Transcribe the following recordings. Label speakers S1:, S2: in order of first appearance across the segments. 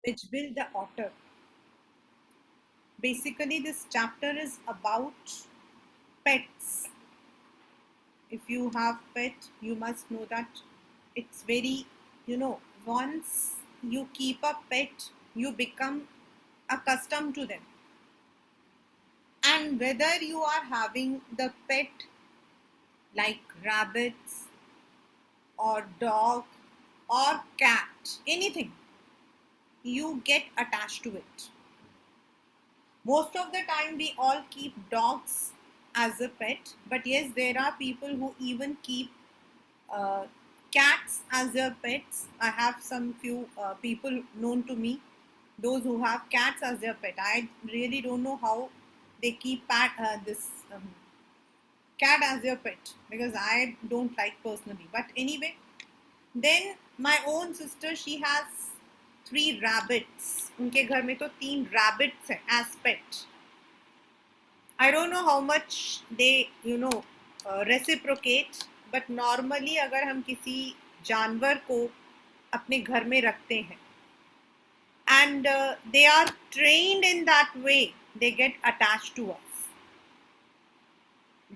S1: which build the otter. Basically, this chapter is about pets. If you have pet, you must know that it's very, once you keep a pet, you become accustomed to them. And whether you are having the pet like rabbits or dog or cat, anything, you get attached to it. Most of the time, we all keep dogs as a pet, but yes, there are people who even keep uh, cats as their pets. I have some few people known to me, those who have cats as their pet. I really don't know how they keep this cat as their pet because I don't like personally. But anyway, then my own sister, she has three rabbits. उनके घर में तो तीन rabbits हैं as pet. I don't know how much they, reciprocate, but normally अगर हम किसी जानवर को अपने घर में रखते हैं and they are trained in that way, they get attached to us.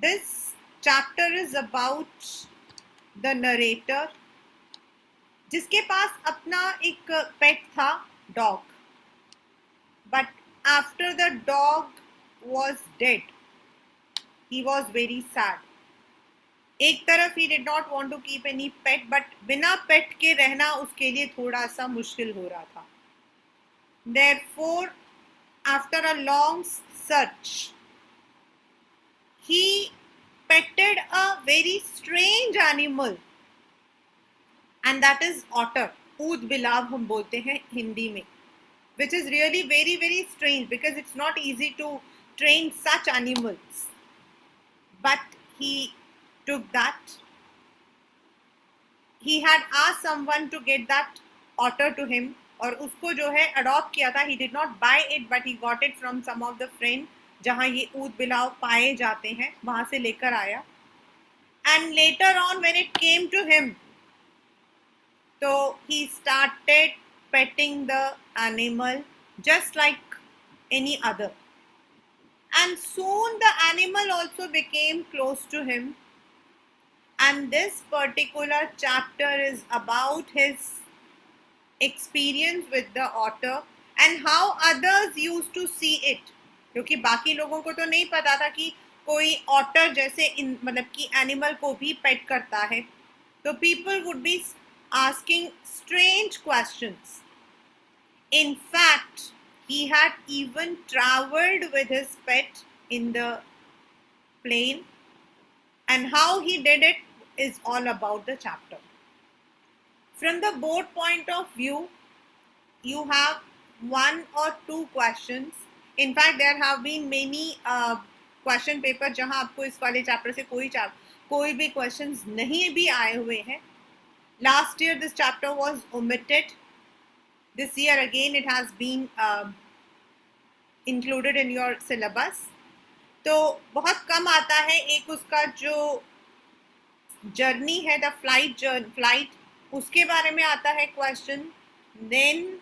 S1: This chapter is about the narrator जिसके पास अपना एक पेट था, dog. But after the dog was dead, he was very sad. एक तरफ he did not want to keep any pet, but बिना पेट के रहना उसके लिए थोड़ा सा मुश्किल हो रहा था. Therefore, after a long search, he petted a very strange animal, and that is otter. ऊद बिलाव हम बोलते हैं हिंदी में, which is really very very strange because it's not easy to train such animals. But he took that. He had asked someone to get that otter to him, और उसको जो है adopt किया था. He did not buy it, but he got it from some of the friend जहाँ ये ऊद बिलाव पाए जाते हैं, वहां से लेकर आया. And later on, when it came to him, so he started petting the animal just like any other. And soon the animal also became close to him. And this particular chapter is about his experience with the otter and how others used to see it. क्योंकि बाकी लोगों को तो नहीं पता था कि कोई ऑटर जैसे मतलब कि एनिमल को भी पेट करता है. तो people would be asking strange questions. In fact, he had even traveled with his pet in the plane, and how he did it is all about the chapter. From the board point of view, you have one or two questions. In fact, there have been many question paper जहाँ आपको इस वाले chapter से कोई भी questions नहीं भी आए हुए हैं. Last year this chapter was omitted. This year again it has been included in your syllabus. तो बहुत कम आता है. एक उसका जो जर्नी है, द फ्लाइट, उसके बारे में आता है question. Then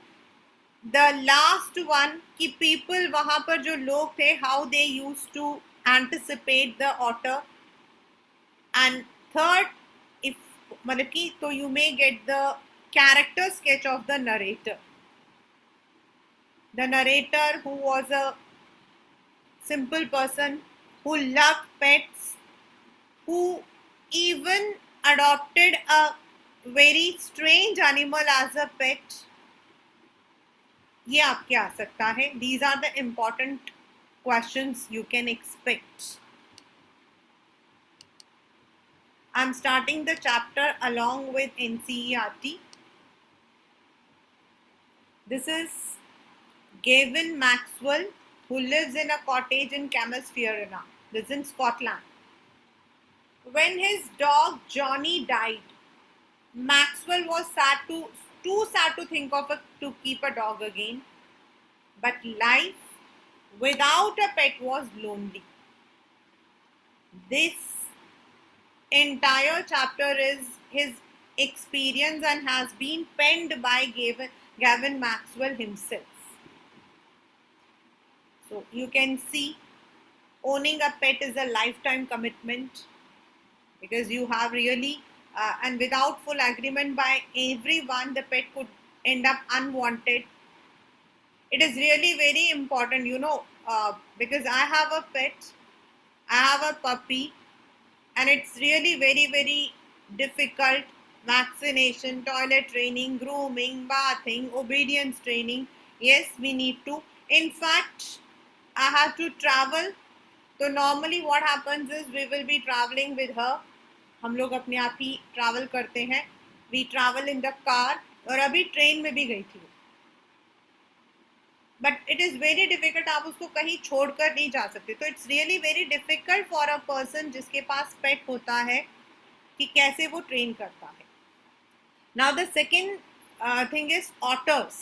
S1: the last one कि पीपल वहां पर जो लोग थे, how they use to anticipate the otter. And third, if मतलब कि तो you may get the character sketch of the narrator. The narrator who was a simple person who loved pets, who even adopted a very strange animal as a pet. ये आपके आ सकता है. These are the important questions you can expect. I'm starting the chapter along with NCERT. This is Gavin Maxwell, who lives in a cottage in Camelsphere. This is in Scotland. When his dog Johnny died, Maxwell was too sad to think of to keep a dog again. But life without a pet was lonely. This entire chapter is his experience and has been penned by Gavin Maxwell himself. So you can see owning a pet is a lifetime commitment, because you have really and without full agreement by everyone, the pet could end up unwanted. It is really very important, because I have a pet, I have a puppy, and it's really very, very difficult. Vaccination, toilet training, grooming, bathing, obedience training. Yes, we need to. In fact, I have to travel. तो normally what happens is we will be travelling with her. हम लोग अपने आप ही travel करते हैं. We travel in the car. और अभी ट्रेन में भी गई थी. But it is very difficult. आप उसको कहीं छोड़कर नहीं जा सकते. तो it's really very difficult for a person जिसके पास पेट होता है कि कैसे वो ट्रेन करता है. Now the second thing is otters.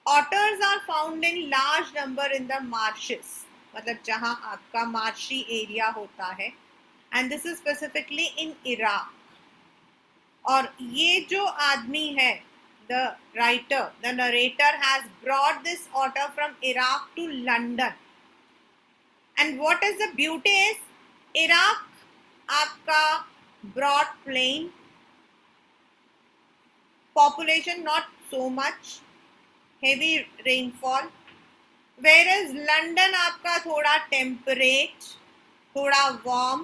S1: Otters are found in large number in the marshes, मतलब जहां आपका मार्शी एरिया होता है. And this is specifically in Iraq. और ये जो आदमी है, the writer, the narrator has brought this otter from Iraq to London. And what is the beauty is, Iraq आपका broad plain, population not so much, heavy rainfall. Whereas London आपका थोड़ा temperate, थोड़ा warm,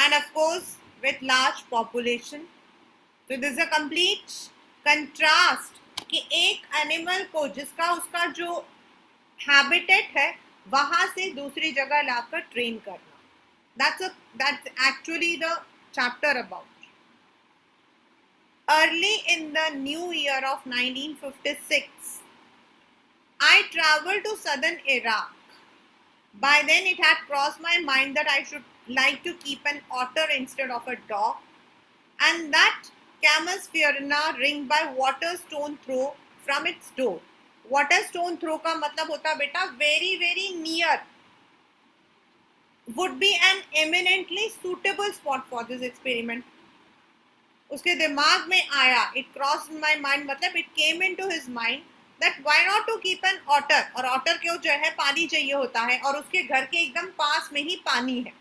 S1: and of course with large population. तो this is a complete contrast कि एक animal को जिसका उसका जो हैबिटेट है वहां से दूसरी जगह लाकर ट्रेन करना. that's actually the chapter about. Early in the new year of 1956, I traveled to southern Iraq. By then it had crossed my mind that I should like to keep an otter instead of a dog, and that Camus Fiorina ring by water stone throw from its door. Water stone throw का मतलब होता बेटा very very near, would be an eminently suitable spot for this experiment. उसके दिमाग में आया, it crossed my mind मतलब it came into his mind that why not to keep an otter. और otter को जो है पानी चाहिए होता है और उसके घर के एकदम पास में ही पानी है.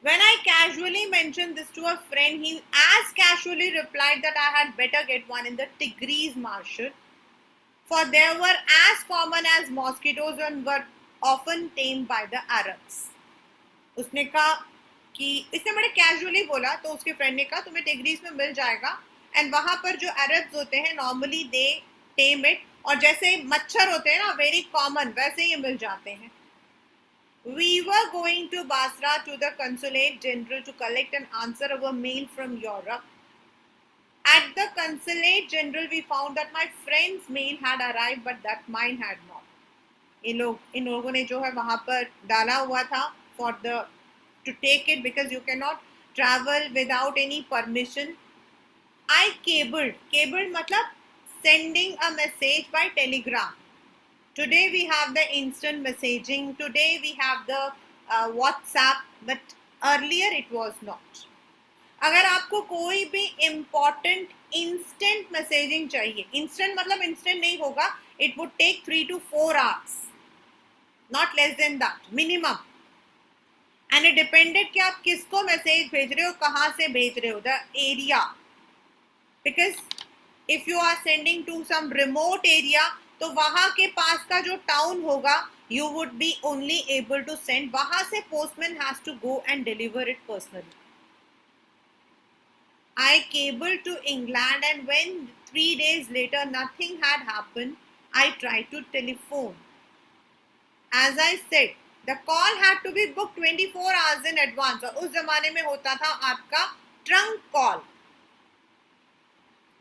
S1: When I casually mentioned this to a friend, he as casually replied that I had better get one in the Tigris marsh, for they were as common as mosquitoes and were often tamed by the Arabs. उसने कहा कि इसने बड़े casually बोला, तो उसके friend ने कहा तुम्हें टिग्रीज में मिल जाएगा, एंड वहां पर जो अरब्स होते हैं नॉर्मली दे टेम इट, और जैसे मच्छर होते हैं ना वेरी कॉमन, वैसे ही मिल जाते हैं. We were going to Basra to the Consulate General to collect and answer our mail from Europe. At the Consulate General, we found that my friend's mail had arrived, but that mine had not. इन लोगों ने जो है वहाँ पर डाला हुआ था for the to take it, because you cannot travel without any permission. I cabled मतलब sending a message by telegram. Today we have the instant messaging. Today we have the WhatsApp, but earlier it was not. अगर आपको कोई भी important instant messaging चाहिए, instant मतलब instant नहीं होगा, it would take 3 to 4 hours, not less than that, minimum. And it depended कि आप किसको मैसेज भेज रहे हो, कहाँ से भेज रहे हो, the area. Because if you are sending to some remote area, तो वहां के पास का जो टाउन होगा you would be only able to send. वहां से postman has to go and deliver it personally. I cabled to England, and when 3 days later nothing had happened, I tried to telephone. As I said, the call had to be booked 24 hours in advance. और उस जमाने में होता था आपका trunk call.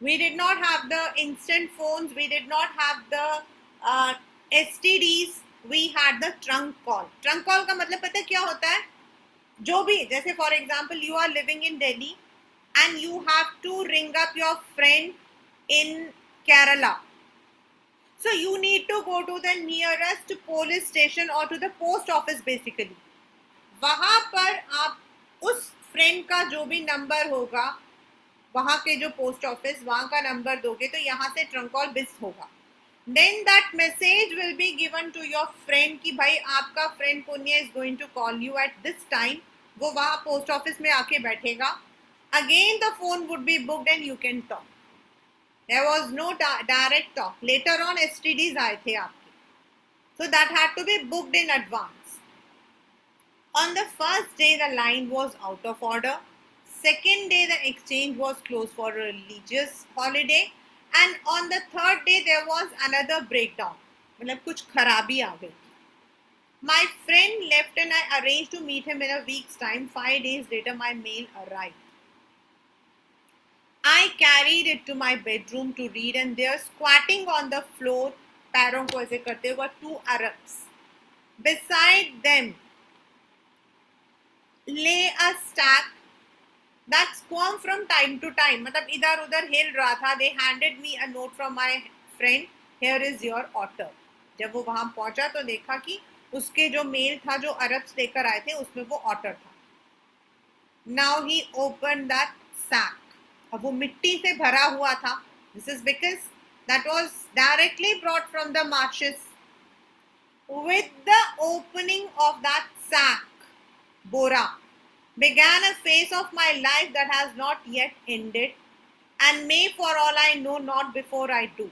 S1: We did not have the instant phones. We did not have the STDs. We had the trunk call. Trunk call का मतलब पता है क्या होता है? जो भी, जैसे for example you are living in Delhi and you have to ring up your friend in Kerala. So you need to go to the nearest police station or to the post office basically. वहाँ पर आप उस friend का जो भी number होगा वहां के जो पोस्ट ऑफिस, वहां का नंबर दोगे तो यहाँ से ट्रंक कॉल मिस होगा. Then that message will be given to your friend कि भाई आपका friend पुण्य is going to call you at this time. वो वहाँ पोस्ट ऑफिस में आके बैठेगा. Again the phone would be booked and you can talk. There was no direct talk. Later on STDs आए थे आपके. So that had to be booked in advance. On the first day the line was out of order. Second day the exchange was closed for a religious holiday. And on the third day there was another breakdown. मतलब कुछ खराबी आ गई. My friend left and I arranged to meet him in a week's time. 5 days later my mail arrived. I carried it to my bedroom to read and there, squatting on the floor, पैरों को ऐसे करते हुए, 2 Arabs. Beside them lay a stack that squirmed from time to time. मतलब इधर उधर हिल रहा था. They handed me a note from my friend. Here is your order. जब वो वहां पहुंचा तो देखा कि उसके जो मेल था, जो अरब्स लेकर आए थे, उसमें वो ऑर्डर था. Now he opened that sack. अब वो मिट्टी से भरा हुआ था. This is because that was directly brought from the marshes. With the opening of that sack, Bora, began a phase of my life that has not yet ended and may, for all I know, not before I do.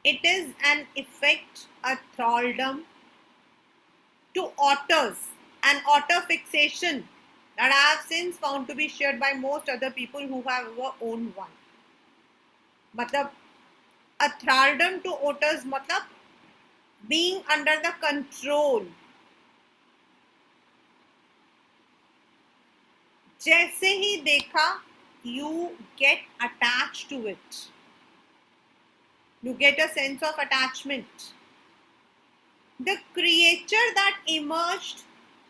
S1: It is an effect, a thraldom to otters, an otter fixation that I have since found to be shared by most other people who have ever owned one. मतलब a thraldom to otters मतलब being under the control. जैसे ही देखा, you get attached to it. You get a sense of attachment. The creature that emerged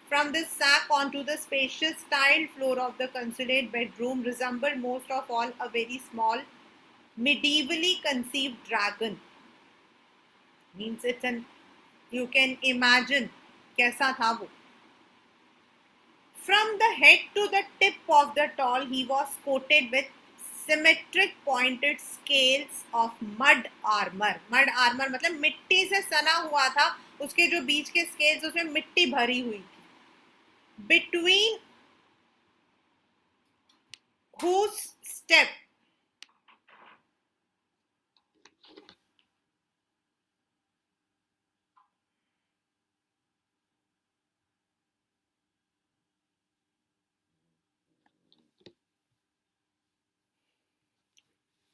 S1: from the sack onto the spacious tiled floor of the consulate bedroom resembled most of all a very small, medievally conceived dragon. Means it's an, you can imagine कैसा था वो. From the head to the tip of the tail, he was coated with symmetric pointed scales of mud armor. Mud armor मतलब मिट्टी से सना हुआ था. उसके जो बीच के स्केल्स, उसमें मिट्टी भरी हुई थी. Between whose step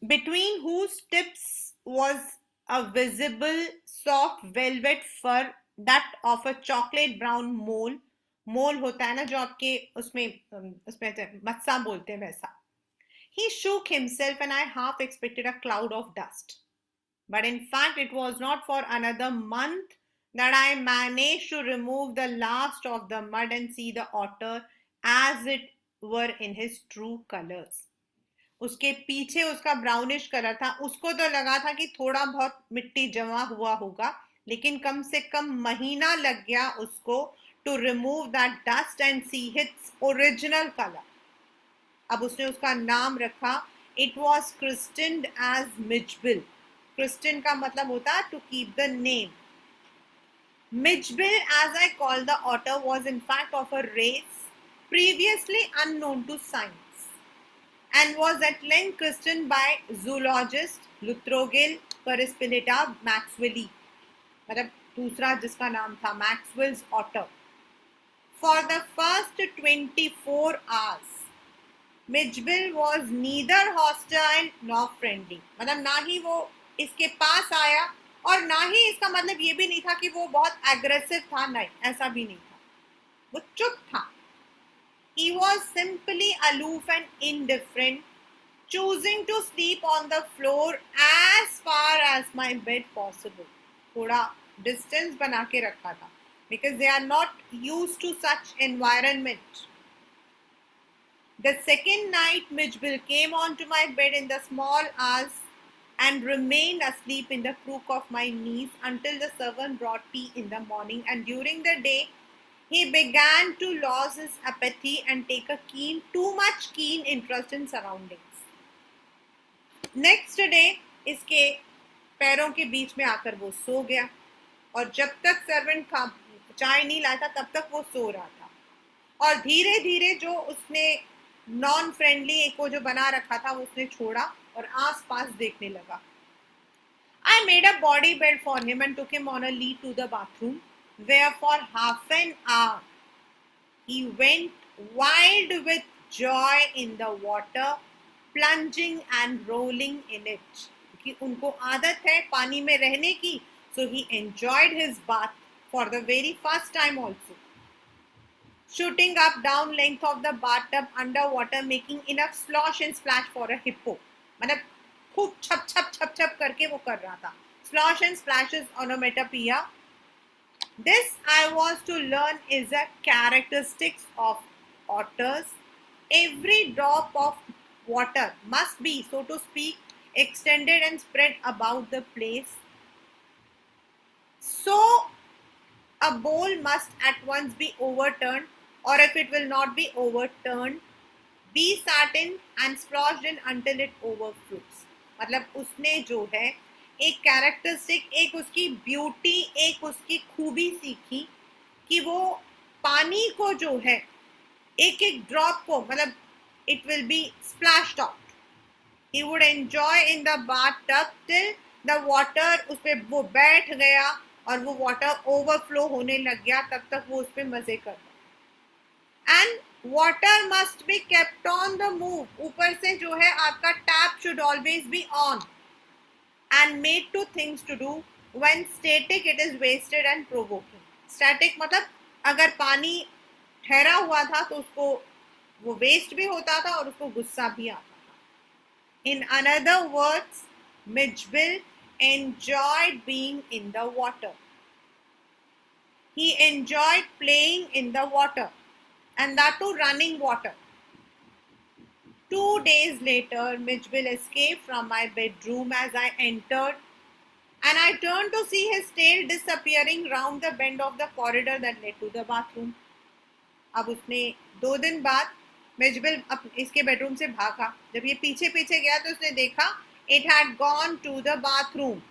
S1: between whose tips was a visible soft velvet fur, that of a chocolate brown mole. मोल होता है ना जो आपके उसमें मत्सा बोलते हैं वैसा. He shook himself and I half expected a cloud of dust. But in fact it was not for another month that I managed to remove the last of the mud and see the otter as it were in his true colors. उसके पीछे उसका brownish colour था. उसको तो लगा था कि थोड़ा बहुत मिट्टी जमा हुआ होगा, लेकिन कम से कम महीना लग गया उसको to remove that dust and see its original color. अब उसने उसका नाम रखा. It was christened as Mijbil. Christened का मतलब होता है to keep the name. Mijbil, as I call the otter, was in fact of a race previously unknown to science and was at length christened by zoologist Lutrogil Perispilita Maxwelli. मतलब दूसरा जिसका नाम था Maxwell's otter. For the first 24 hours, Mijbil was neither hostile nor friendly. मतलब ना ही वो इसके पास आया और ना ही इसका मतलब ये भी नहीं था कि वो बहुत aggressive था. नहीं, ऐसा भी नहीं था. वो चुप था. He was simply aloof and indifferent, choosing to sleep on the floor as far as my bed possible. थोड़ा distance बना के रखा था. Because they are not used to such environment. The second night, Mijbil came onto my bed in the small hours and remained asleep in the crook of my knees until the servant brought tea in the morning. And during the day, he began to lose his apathy and take a too much keen interest in surroundings. Next day इसके पैरों के बीच में आकर वो सो गया, और जब तक सर्वेंट चाय नहीं लाता तब तक वो सो रहा था। और धीरे धीरे जो उसने नॉन फ्रेंडली को जो बना रखा था वो उसने छोड़ा और आस पास देखने लगा। I made a body bed for him and took him on a lead to the bathroom, where for half an hour he went wild with joy in the water, plunging and rolling in it. क्योंकि उनको आदत है पानी में रहने की, so he enjoyed his bath for the very first time also. Shooting up down length of the bathtub underwater, making enough slosh and splash for a hippo. मतलब खूब छप छप छप छप करके वो कर रहा था. Slosh and splashes onomatopoeia. This I was to learn is a characteristics of otters. Every drop of water must be, so to speak, extended and spread about the place. So a bowl must at once be overturned, or if it will not be overturned, be sat in and splashed in until it overflows. मतलब उसने जो है एक characteristic, एक उसकी beauty, एक उसकी खूबी सीखी कि वो पानी को जो है एक एक ड्रॉप को, मतलब it will be splashed out. He would enjoy in the bathtub till the water उस पर वो बैठ गया और वो वाटर ओवरफ्लो होने लग गया, तब तक वो उस पर मजे करता. And water must be kept on the move. ऊपर से जो है आपका tap should always be on and made to things to do. When static it is wasted and provoking. Static मतलब अगर पानी ठहरा हुआ था तो उसको वो वेस्ट भी होता था और उसको गुस्सा भी आता था. In another words, Mitchell enjoyed being in the water. He enjoyed playing in the water, and that too running water. 2 days later, Mitchell escaped from my bedroom as I entered, and I turned to see his tail disappearing round the bend of the corridor that led to the bathroom. अब उसने 2 दिन बाद मिचबेल इसके bedroom से भागा. जब ये पीछे पीछे गया तो उसने देखा it had gone to the bathroom.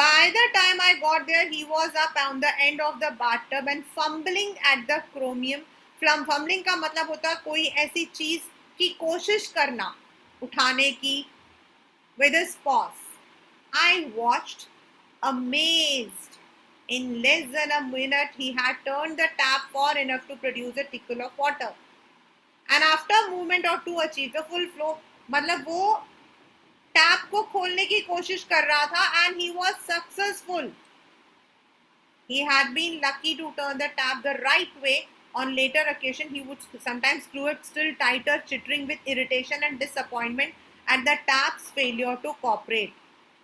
S1: By the time I got there, he was up on the end of the bathtub and fumbling at the chromium. Fumbling का मतलब होता है कोई ऐसी चीज की कोशिश करना उठाने की. with his paws. I watched amazed. In less than a minute he had turned the tap far enough to produce a trickle of water, and after a movement or two achieved the full flow. मतलब वो tap को खोलने की कोशिश कर रहा था and he was successful. He had been lucky to turn the tap the right way. On later occasion, he would sometimes screw it still tighter, chittering with irritation and disappointment at the tap's failure to cooperate.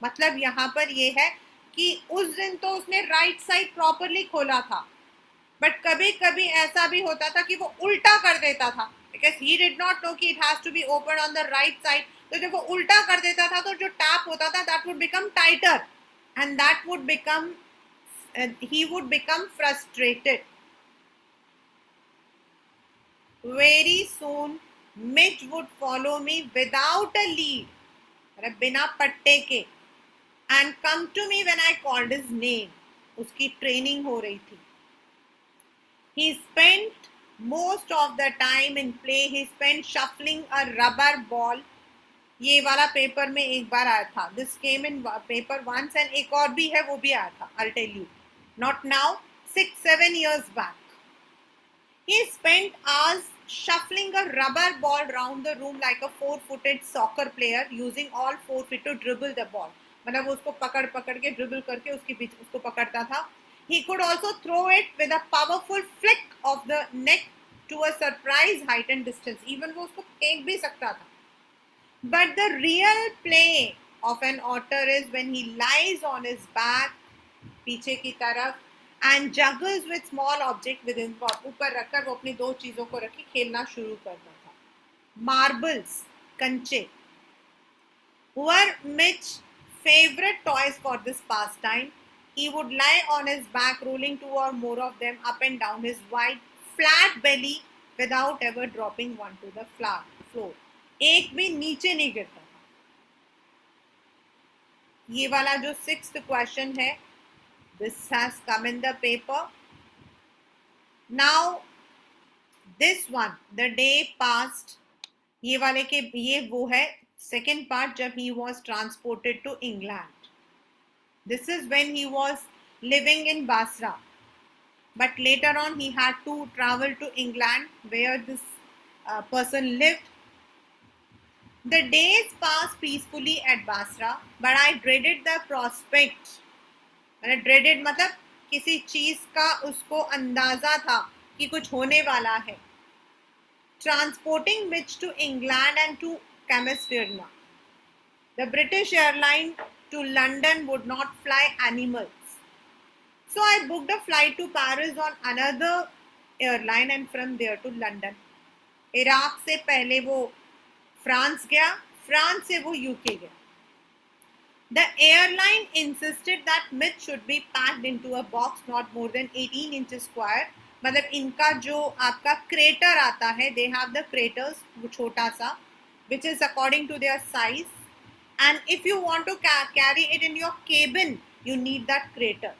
S1: मतलब यहाँ पर ये है कि उस दिन तो उसने राइट साइड प्रॉपरली खोला था, बट कभी कभी ऐसा भी होता था कि वो उल्टा कर देता था, because he did not know कि it has to be opened on the right side. तो जब वो उल्टा कर देता था तो जो टैप होता था that would become tighter, and that would become he would become frustrated. Very soon, Mitch would follow me without a lead, मतलब बिना पट्टे के, and come to me when I called his name. उसकी training हो रही थी. He spent most of the time in play. He spent shuffling a rubber ball. ये वाला पेपर में एक बार आया था. This came in paper once, and एक और भी है वो भी आया था. I'll tell you. Not now. 6-7 years back. He spent hours shuffling a rubber ball round the room like a 4-footed soccer player, using all 4 feet to dribble the ball. मतलब उसको पकड़ पकड़ के ड्रिबल करके उसके बीच उसको पकड़ता था. He could also throw it with a powerful flick of the neck to a surprise height and distance. Even वो उसको फेंक भी सकता था. But the real play of an otter is when he lies on his back, पीछे की तरफ, and juggles with small object within. ऊपर रखकर वो अपनी 2 चीजों को रखी खेलना शुरू करता था. Marbles, कंचे, were Mitch's favorite toys for this pastime. He would lie on his back, rolling 2 or more of them up and down his wide, flat belly without ever dropping one to the floor. एक भी नीचे नहीं गिरता था. ये वाला जो 6th question है, this has come in the paper. Now this one, the day passed, ये वाले के ये वो है सेकेंड पार्ट, जब he was transported to England. This is when he was living in Basra, but later on he had to travel to England where this person lived. The days passed peacefully at Basra, but I dreaded the prospect. मैंने dreaded मतलब किसी चीज का उसको अंदाजा था कि कुछ होने वाला है. Transporting Mitch to England and to Campsfirna. The British airline to London would not fly animals. So I booked a flight to Paris on another airline and from there to London. Iraq से पहले वो France गया, France से वो UK गया. The airline insisted that Mitch should be packed into a box not more than 18 inches square. मतलब इनका जो आपका क्रेटर आता है, they have the craters, वो छोटा सा, which is according to their size. And if you want to carry it in your cabin, you need that crater.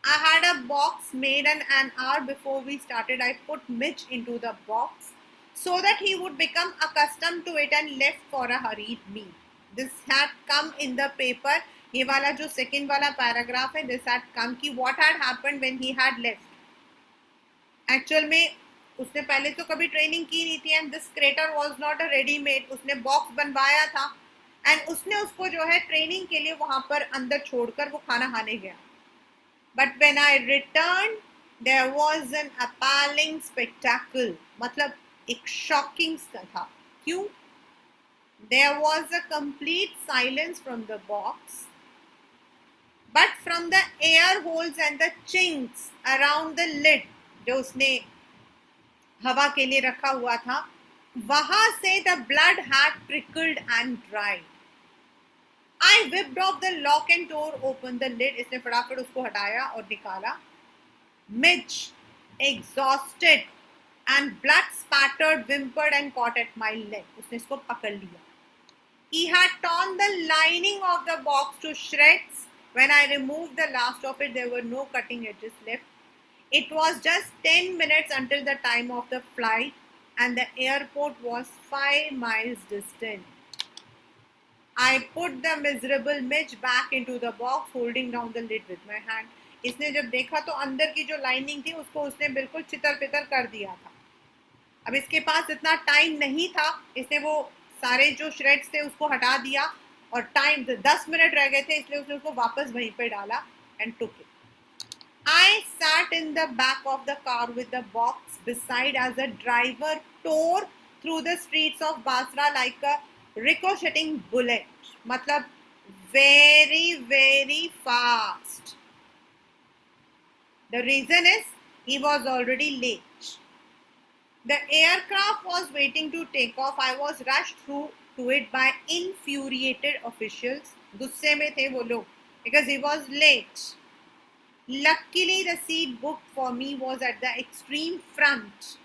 S1: I had a box made, and an hour before we started, I put Mitch into the box so that he would become accustomed to it and left for a hurried meal. This had come in the paper. ये वाला जो second वाला paragraph है, this had come कि what had happened when he had left. Actual में उसने पहले तो कभी ट्रेनिंग की नहीं थी, and this crater was not a ready made. उसने बॉक्स बनवाया था, and उसने उसको जो है ट्रेनिंग के लिए वहां पर अंदर छोड़कर वो खाना खाने गया. But when I returned, there was an appalling spectacle. मतलब एक shocking था. क्यों? There was a complete silence from the box, but from the air holes and the chinks around the lid, जो उसने हवा के लिए रखा हुआ था, वहां से the blood had trickled and dried. I whipped off the lock and tore open the lid. इसने फटाफट उसको हटाया और निकाला. Mitch, exhausted and blood spattered, whimpered and caught at my leg. उसने इसको पकड़ लिया. He had torn the lining of the box to shreds. When I removed the last of it, there were no cutting edges left. It was just 10 minutes until the time of the flight, and the airport was 5 miles distant. I put the miserable Mitch back into the box, holding down the lid with my hand. इसने जब देखा तो अंदर की जो lining थी उसको उसने बिल्कुल चितर-पितर कर दिया था. अब इसके पास इतना टाइम नहीं था, इसने वो सारे जो श्रेड्स थे उसको हटा दिया, और टाइम 10 मिनट रह गए थे, इसलिए उसने उसको वापस वहीं पे डाला and took it. I sat in the back of the car with the box beside as the driver tore through the streets of Basra like a ricocheting bullet. मतलब very very fast. The reason is he was already late. The aircraft was waiting to take off. I was rushed through to it by infuriated officials. गुस्से में थे वो लोग because he was late. Luckily, the seat booked for me was at the extreme front.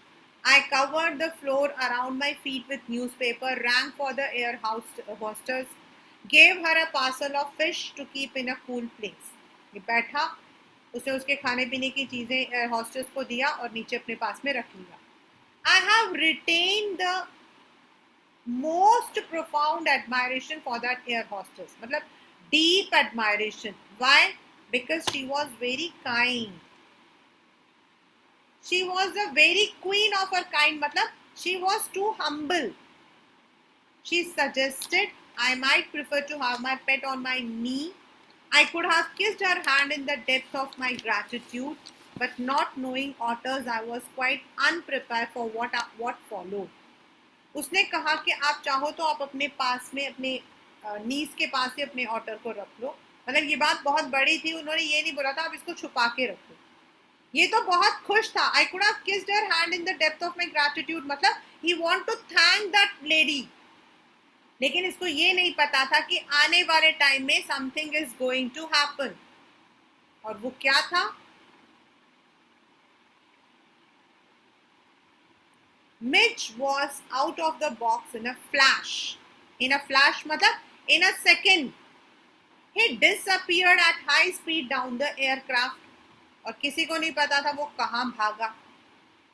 S1: I covered the floor around my feet with newspaper, rang for the air hostess, gave her a parcel of fish to keep in a cool place. ये बैठा, उसने उसके खाने पीने की चीजें air hostess को दिया और नीचे अपने पास में रख लिया. I have retained the most profound admiration for that air hostess. मतलब deep admiration. Why? Because she was very kind. She was the very queen of her kind. मतलब she was too humble. She suggested I might prefer to have my pet on my knee. I could have kissed her hand in the depth of my gratitude, but not knowing otters, I was quite unprepared for what followed. उसने कहा कि आप चाहो तो आप अपने पास में अपने नीस के पास ही अपने ऑटर को रख लो. मतलब ये बात बहुत बड़ी थी, उन्होंने ये नहीं बोला था आप इसको छुपा के रखो. ये तो बहुत खुश था. I could have kissed her hand in the depth of my gratitude. मतलब he want to thank that lady. लेकिन इसको ये नहीं पता था कि आने वाले टाइम में something is going to happen. और वो क्या था? Mitch was out of the box in a flash. In a flash मतलब in a second. He disappeared at high speed down the aircraft. और किसी को नहीं पता था वो कहाँ भागा.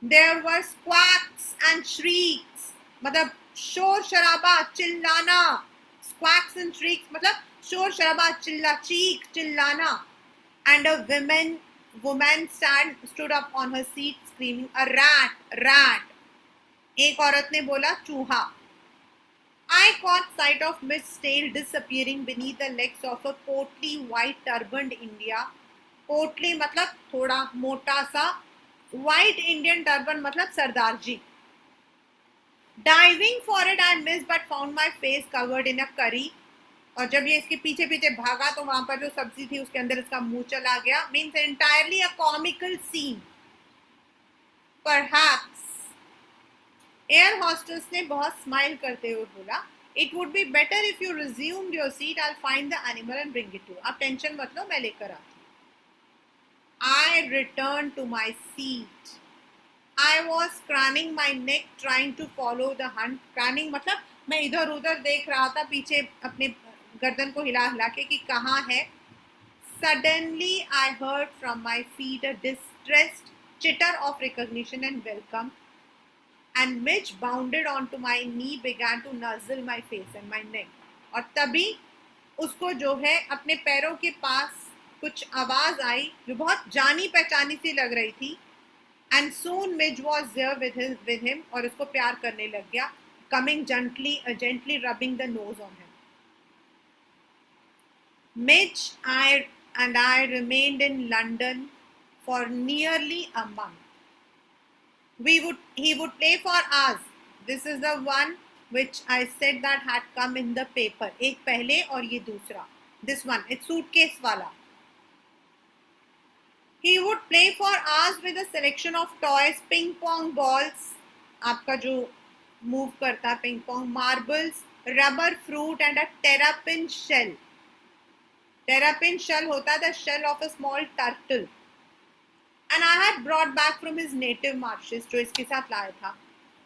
S1: There were squawks and shrieks. मतलब शोर शराबा, चिल्लाना. Squawks and shrieks मतलब शोर शराबा, चिल्ला, चीख, चिल्लाना. And a woman stood up on her seat screaming, a rat, rat. एक औरत ने बोला चूहा. I caught sight of Miss tail disappearing beneath the legs of a portly white turbaned India. Portly मतलब थोड़ा मोटा सा, white Indian turban मतलब सरदार जी. Diving for it, I missed but found my face covered in a curry. और जब ये इसके पीछे पीछे भागा तो वहां पर जो सब्जी थी उसके अंदर इसका मुंह चला गया. Means entirely a comical scene. Perhaps air hostess ने बहुत स्माइल करते हुए बोला, it would be better if you resumed your seat, I find the animal and bring it to. आप टेंशन मत लो, मैं लेकर आती हूँ. I return to my seat. I was craning my neck trying to follow the hunt. Craning मतलब मैं इधर उधर देख रहा था पीछे अपने गर्दन को हिला हिला के कि कहाँ है. Suddenly I heard from my feet a distressed chitter of recognition and welcome, and Mitch bounded onto my knee, began to nuzzle my face and my neck. और तभी उसको जो है अपने पैरों के पास कुछ आवाज आई जो बहुत जानी पहचानी सी लग रही थी. And soon Midge was there with him और उसको प्यार करने लग गया. Coming gently rubbing the nose on him. Midge and I remained in London for nearly a month. He would play for us. This is the one which I said that had come in the paper. एक पहले और ये दूसरा. This one, it's suitcase वाला. He would play for us with a selection of toys, ping pong balls, आपका जो move करता है ping pong, marbles, rubber fruit and a terrapin shell. Terrapin shell होता है the shell of a small turtle. And I had brought back from his native marshes, जो इसके साथ लाया था.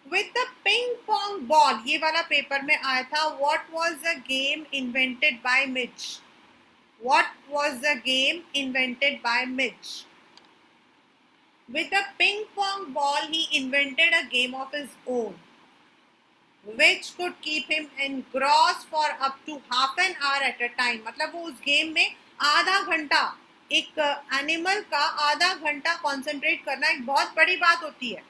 S1: With the ping pong ball, ये वाला paper में आया था. What was the game invented by Mitch? What was the game invented by Mitch? With the ping pong ball, he invented a game of his own, which could keep him engrossed for up to half an hour at a time. मतलब वो उस game में आधा घंटा, एक animal का आधा घंटा कॉन्सेंट्रेट करना एक बहुत बड़ी बात होती है.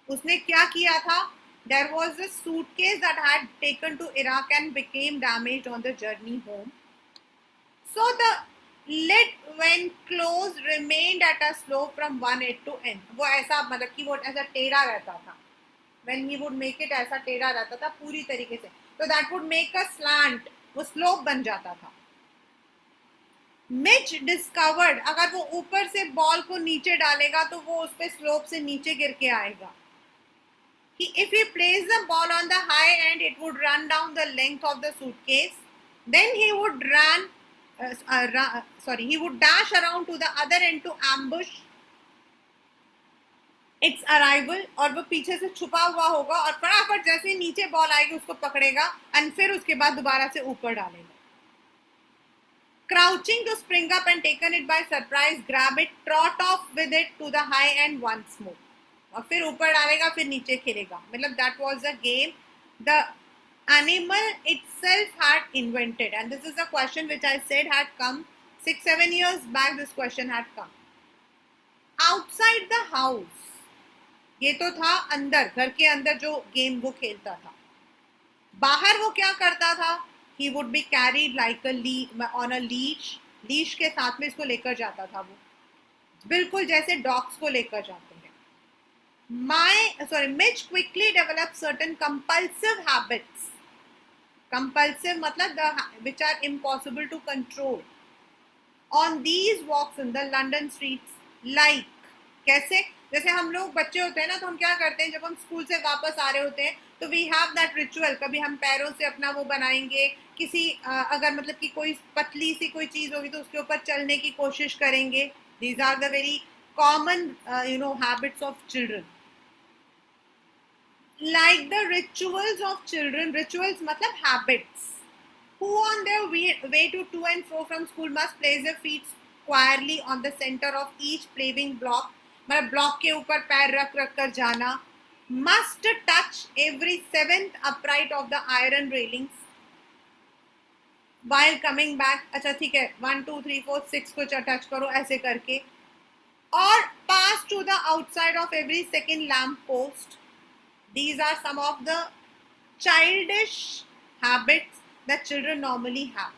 S1: उसने क्या किया था? There was a suitcase that had taken to Iraq and became damaged on the journey home. So the lid, when closed, remained at a slope from one end to end. वो ऐसा मतलब कि वो ऐसा टेढ़ा रहता था. When he would make it ऐसा टेढ़ा रहता था पूरी तरीके से. So that would make a slant. वो स्लोप बन जाता था. मिच डिस्कवर्ड, अगर वो ऊपर से बॉल को नीचे डालेगा तो वो उस पे स्लोप से नीचे गिर के आएगा. If he placed the ball on the high end, it would run down the length of the suitcase. Then he would he would dash around to the other end to ambush its arrival. और वो पीछे से छुपा हुआ होगा और फटाफट जैसे ही नीचे बॉल आएगी उसको पकड़ेगा और फिर उसके बाद दोबारा से ऊपर डालेगा. Crouching to spring up and taken it by surprise, grab it, trot off with it to the high end once more. और फिर ऊपर डालेगा फिर नीचे खेलेगा. मतलब that was the game the animal itself had invented. And this is a question which I said had come 6-7 years back. This question had come. Outside the house, ये तो था अंदर, घर के अंदर जो गेम वो खेलता था. बाहर वो क्या करता था? He would be carried like on a leash. Leash के साथ में इसको लेकर जाता था वो, बिल्कुल जैसे डॉग्स को लेकर जाते हैं. Mitch quickly developed certain compulsive habits. Compulsive मतलब which are impossible to control. On these walks in the London streets, like कैसे? जैसे हम लोग बच्चे होते हैं ना तो हम क्या करते हैं जब हम स्कूल से वापस आ रहे होते हैं तो वी हैव दैट रिचुअल. कभी हम पैरों से अपना वो बनाएंगे, किसी अगर मतलब कि कोई पतली सी कोई चीज होगी तो उसके ऊपर चलने की कोशिश करेंगे. These are the very common habits of children. Like the rituals of children, rituals मतलब habits, who on on their way to and fro from school must place their feet squarely on the center of each paving block. मतलब block के ऊपर पैर रख रख कर जाना. Must touch every seventh upright of the iron railings while coming back. अच्छा ठीक है, 1 2 3 4 6 को टच करो ऐसे करके. और pass to the outside of every second lamp post. These are some of the childish habits that children normally have.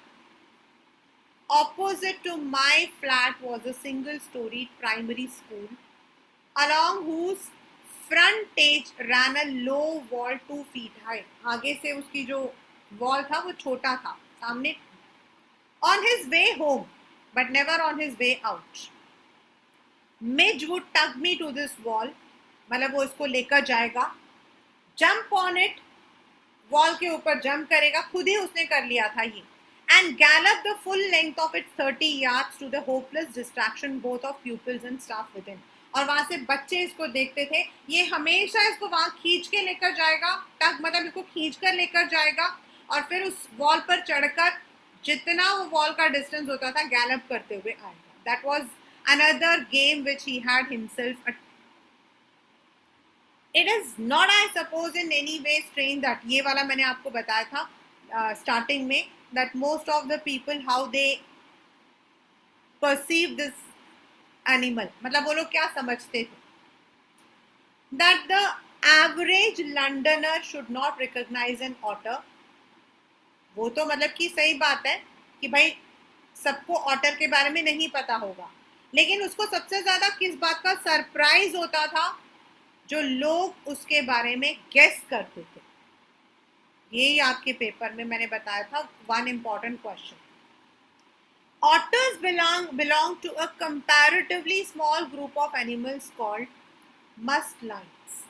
S1: Opposite to my flat was a single-storied primary school, along whose frontage ran a low wall 2 feet high. आगे से उसकी जो wall था वो छोटा था, सामने. On his way home, but never on his way out, Midge would tug me to this wall. मतलब वो इसको लेकर जाएगा. Jump on it. वॉल के ऊपर जंप करेगा. खुद ही उसने कर लिया था ये. And gallop the full length of its 30 yards to the hopeless distraction both of pupils and staff within. और वहां से बच्चे इसको देखते थे. ये हमेशा इसको वहां खींच के लेकर जाएगा. तक मतलब इसको खींच कर लेकर जाएगा और फिर उस वॉल पर चढ़कर जितना वो वॉल का डिस्टेंस होता था गैलप करते हुए आएगा. That was another game which he had himself. It is not, I suppose, in any way strange that ये वाला मैंने आपको बताया था starting में, that most of the people how they perceive this animal. मतलब वो लोग क्या समझते थे? That the average Londoner should not recognize an otter. वो तो मतलब कि सही बात है कि भाई सबको ऑटर के बारे में नहीं पता होगा, लेकिन उसको सबसे ज्यादा किस बात का सरप्राइज होता था? जो लोग उसके बारे में गेस करते थे. ये आपके पेपर में मैंने बताया था. One important question. Otters belong to a comparatively small group of animals called mustelines,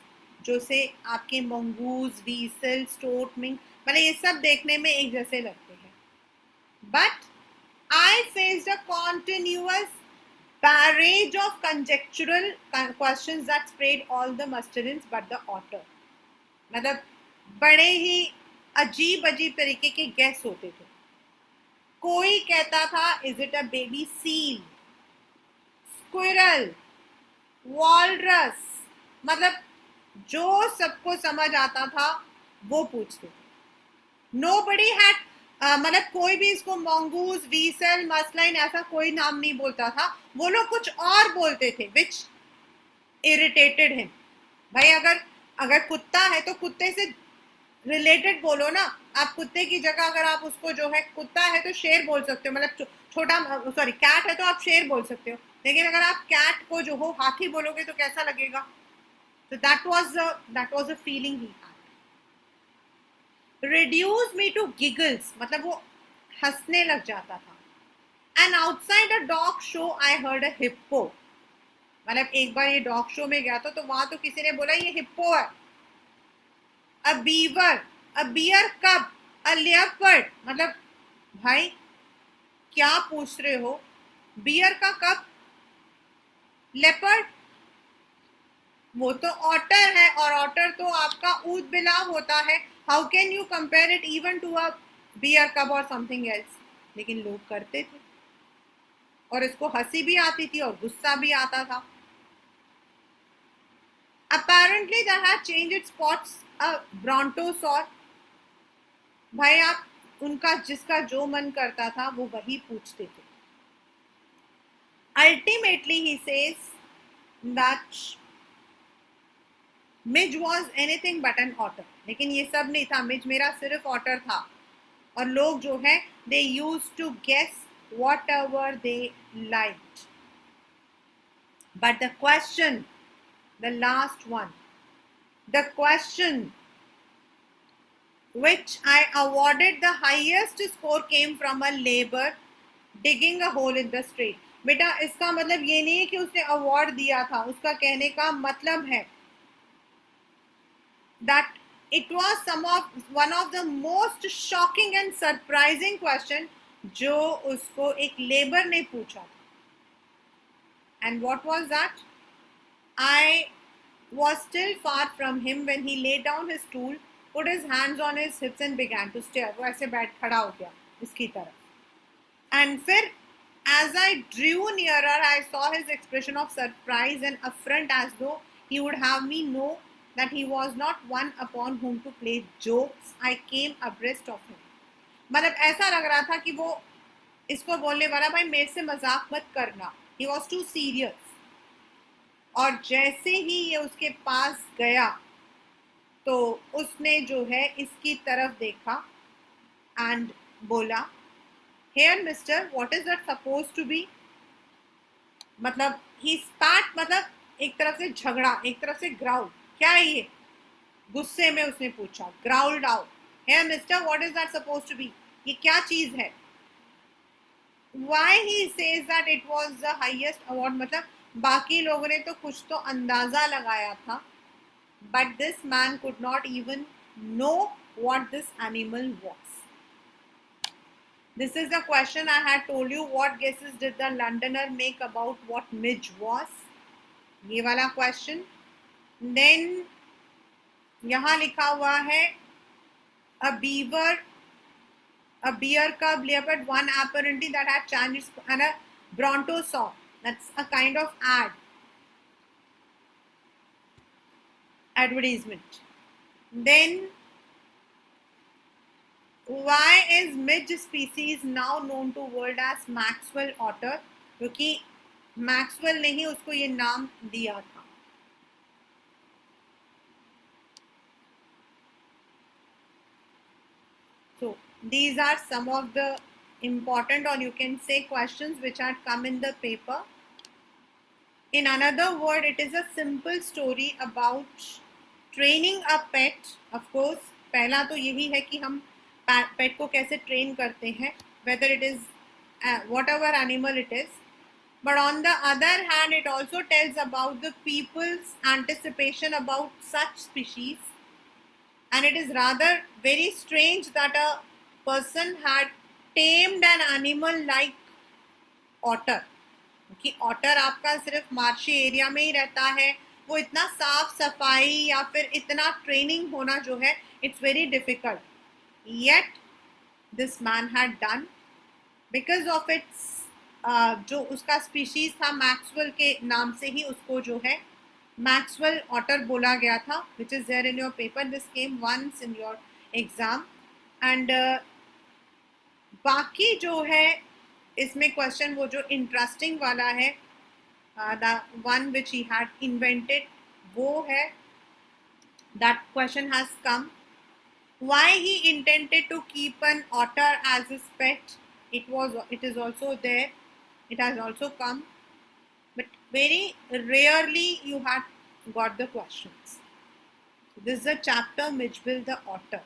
S1: जो से आपके मंगूज, वीसल, स्टोट, मिंक, मतलब ये सब देखने में एक जैसे लगते हैं. But I faced a continuous barrage of conjectural questions that sprayed all the mustelines but the otter. मतलब बड़े ही अजीब अजीब तरीके के गैस होते थे. कोई कहता था is it a baby seal, squirrel, walrus, मतलब जो सबको समझ आता था वो पूछते थे. Nobody had मतलब कोई भी इसको मंगूज, वीसल, मसलाइन ऐसा कोई नाम नहीं बोलता था. वो लोग कुछ और बोलते थे which irritated him. भाई अगर कुत्ता है तो कुत्ते से रिलेटेड बोलो ना. आप कुत्ते की जगह अगर आप उसको जो है, कुत्ता है तो शेर बोल सकते हो, मतलब छोटा, सॉरी कैट है तो आप शेर बोल सकते हो, लेकिन अगर आप कैट को जो हो हाथी बोलोगे तो कैसा लगेगा? तो that was the feeling he had. Reduce me to giggles, मतलब वो हंसने लग जाता था. And outside a dog show I heard a hippo. मतलब एक बार ये डॉग शो में गया था तो वहां तो किसी ने बोला ये हिप्पो है. अ बीवर, अ बियर कब, अ लेपर्ड, मतलब भाई क्या पूछ रहे हो? बियर का कप, लेपर्ड, वो तो ऑटर है और ऑटर तो आपका ऊद बिलाव होता है. How can you compare it even to a bear cub और समथिंग एल्स? लेकिन लोग करते थे और इसको हंसी भी आती थी और गुस्सा भी आता था. Apparently that had changed its spots a brontosaur. भाई आप उनका जिसका जो मन करता था वो वही पूछते थे. Ultimately he says that Midge was anything but an otter. लेकिन ये सब नहीं था. मिज मेरा सिर्फ ऑटर था और लोग जो है they used to guess whatever they liked. But the question, the last one, the question which I awarded the highest score came from a labor digging a hole in the street. बेटा इसका मतलब ये नहीं है कि उसने award दिया था. उसका कहने का मतलब है that it was one of the most shocking and surprising question जो उसको एक लेबर ने पूछा था. And what was that? I was still far from him when he laid down his stool, put his hands on his hips and began to stare. वो ऐसे बैठ खड़ा हो गया. इसकी तरफ। एंड फिर as I drew nearer, I saw his expression of surprise and affront, as though he would have me know that he was not one upon whom to play jokes. I came abreast of him. मतलब ऐसा लग रहा था कि वो इसको बोलने वाला, भाई मेरे से मजाक मत करना. He was too serious. और जैसे ही ये उसके पास गया तो उसने जो है इसकी तरफ देखा एंड बोला, Here, mister, what is that supposed to be? मतलब ही स्पार्ट, मतलब एक तरफ से झगड़ा, एक तरफ से ग्राउल. क्या है ये? गुस्से में उसने पूछा, ग्राउल्ड out. Here, mister, what is that supposed to be? ये क्या चीज है? Why he says that it was the highest award? मतलब बाकी लोगों ने तो कुछ तो अंदाजा लगाया था, but this man could not even know what this animal was. This is the question I had told you. What guesses did the Londoner make about what midge was? ये वाला question. Then यहाँ लिखा हुआ है a bear cub leopard, one apparently that had changed, and a brontosaur. That's a kind of advertisement. Then why is midge species now known to world as Maxwell otter? क्योंकि Maxwell ने ही उसको ये नाम दिया था. So these are some of the important, or you can say, questions which had come in the paper. In another word, it is a simple story about training a pet. Of course, पहला तो यही है कि हम पेट को कैसे train करते हैं, whether it is whatever animal it is. But on the other hand, it also tells about the people's anticipation about such species. And it is rather very strange that a person had tamed an animal like otter. कि otter आपका सिर्फ marshy area में ही रहता है, वो इतना साफ सफाई या फिर इतना ट्रेनिंग होना जो है, it's very difficult. Yet this man had done because of its, जो उसका स्पीशीज था मैक्सवेल के नाम से ही उसको जो है मैक्सवेल ऑटर बोला गया था, which is there in your paper. This came once in your exam. And बाकी जो है इसमें क्वेश्चन, वो जो इंटरेस्टिंग वाला है, the one which he had invented, वो है, that question has come. Why he intended to keep an otter as his pet? It is also there. It has also come, but very rarely you had got the questions. This is the chapter Midgeville the otter.